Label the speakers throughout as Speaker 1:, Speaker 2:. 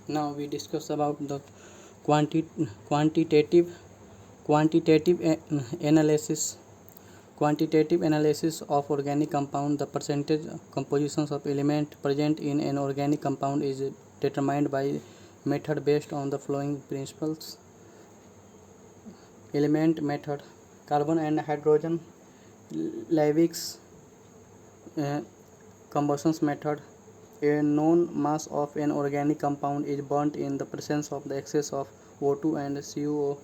Speaker 1: Now we discuss about the quantitative analysis. Quantitative analysis of organic compound. The percentage compositions of element present in an organic compound is determined by method based on the following principles. Element method: carbon and hydrogen. Lewis combustion method: a known mass of an organic compound is burnt in the presence of the excess of O2 and CO,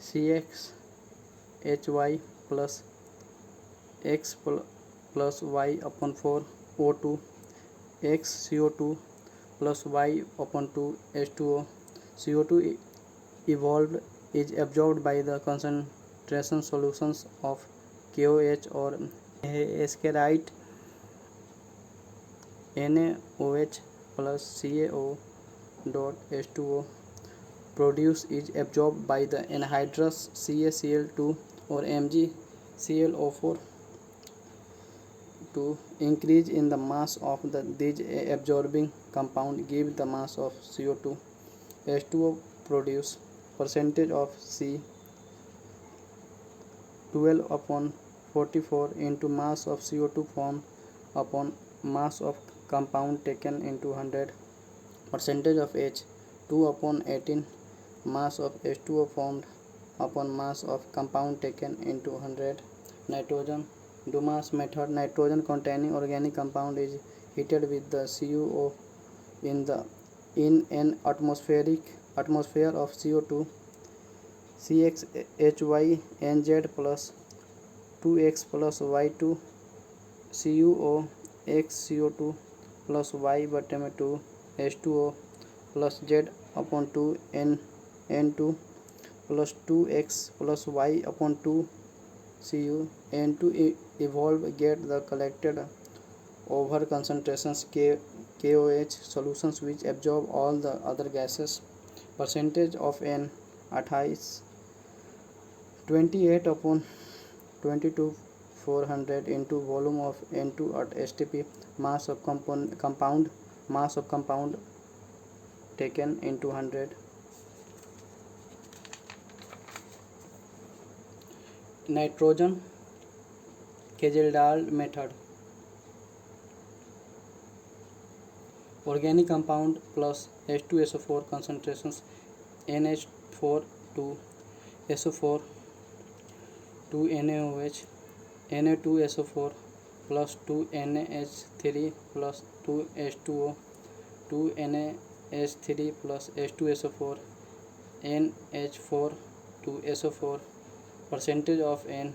Speaker 1: Cx Hy plus x plus y upon 4 O2 x CO2 plus y upon 2 H2O. CO2 evolved is absorbed by the concentration solutions of KOH or Ascarite. NaOH plus CaO dot H2O produce is absorbed by the anhydrous CaCl2 or MgClO4. To increase in the mass of these absorbing compound give the mass of CO2. H2O produce percentage of C 12 upon 44 into mass of CO2 formed upon mass of compound taken into 100. Percentage of H 2 upon 18 mass of H2O formed upon mass of compound taken into 100. Nitrogen Dumas method. Nitrogen containing organic compound is heated with the CuO in an atmosphere of CO2. CxHyNZ plus 2x plus y2 CuO x CO2 plus y bottom 2 H2O plus Z upon 2 N2 plus 2x plus y upon 2 Cu. N2 evolve get the collected over concentrations KOH solutions which absorb all the other gases. Percentage of N 28 upon 22 400 into volume of N2 at STP. Mass of compound taken into 100. Nitrogen Kjeldahl method. Organic compound plus H2SO4 concentrations NH4 to SO4 2 NaOH Na2SO4 plus 2 NaH3 plus 2 H2O 2 NaH3 plus H2SO4 NH4 to SO4. Percentage of N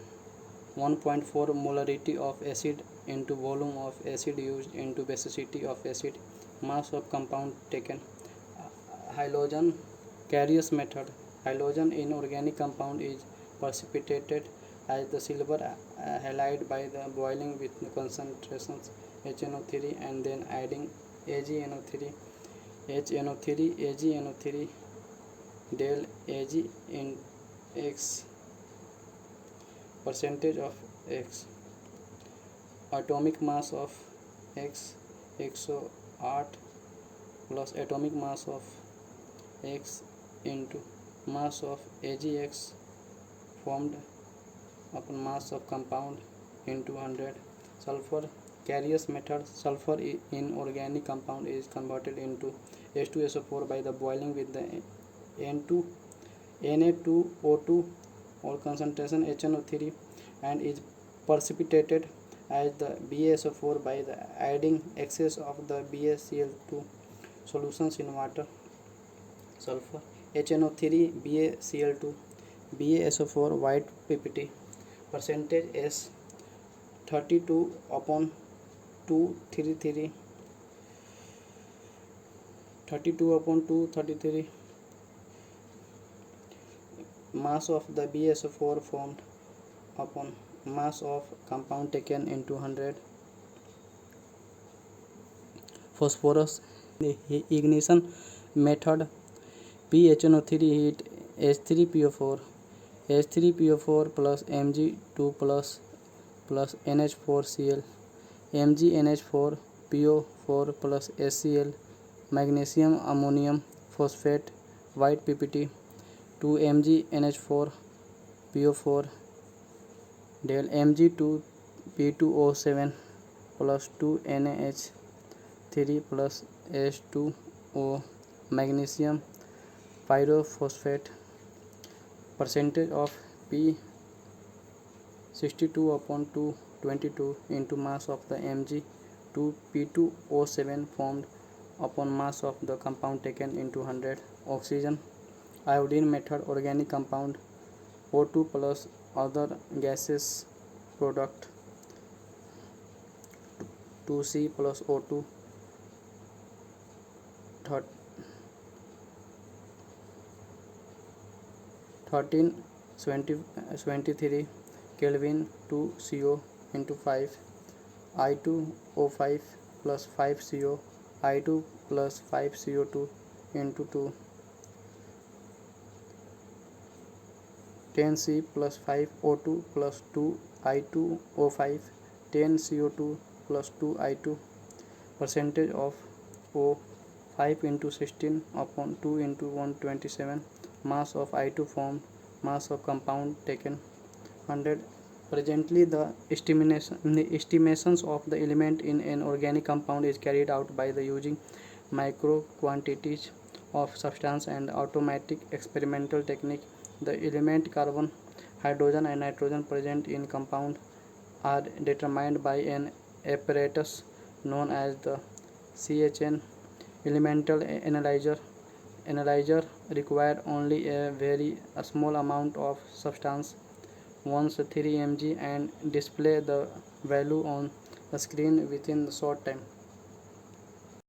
Speaker 1: 1.4 molarity of acid into volume of acid used into basicity of acid. Mass of compound taken. Halogen Carius method. Halogen in organic compound is precipitated as the silver halide by the boiling with concentrations HNO3 and then adding AgNO3 HNO3 AgNO3 del Ag in X. Percentage of X. Atomic mass of X 108 plus atomic mass of X into mass of AgX formed upon mass of compound into 100. Sulfur Carius method. Sulfur in organic compound is converted into H2SO4 by the boiling with the Na2O2 or concentration HNO3 and is precipitated as the BaSO4 by the adding excess of the BaCl2 solutions in water. Sulfur HNO3 BaCl2 BaSO4 white PPT. Percentage S 32 upon 233 32 upon 233. Mass of the BaSO4 formed upon mass of compound taken into 100. Phosphorus ignition method. PHNO3 heat H3PO4 H3PO4 plus Mg2 plus NH4Cl MgNH4 PO4 plus HCl magnesium ammonium phosphate white PPT, 2 mg NH4 PO4 del Mg2 P2O7 plus 2 NaH3 plus H2O magnesium pyrophosphate percentage of P 62 upon 222 into mass of the Mg2 P2O7 formed upon mass of the compound taken into 100 oxygen iodine method organic compound O2 plus other gases product 2C plus O2 1373 Kelvin 2CO into 5 I2O5 plus 5CO I2 plus 5CO2 into 2 10C plus 5O2 plus 2 I2O5 10CO2 plus 2 I2 percentage of O 5 into 16 upon 2 into 127 mass of I2 formed mass of compound taken 100. Presently the estimations of the element in an organic compound is carried out by the using micro quantities of substance and automatic experimental technique. The element carbon, hydrogen and nitrogen present in compound are determined by an apparatus known as the CHN elemental analyzer. Analyzer require only a very small amount of substance, once 3 mg, and display the value on the screen within a short time.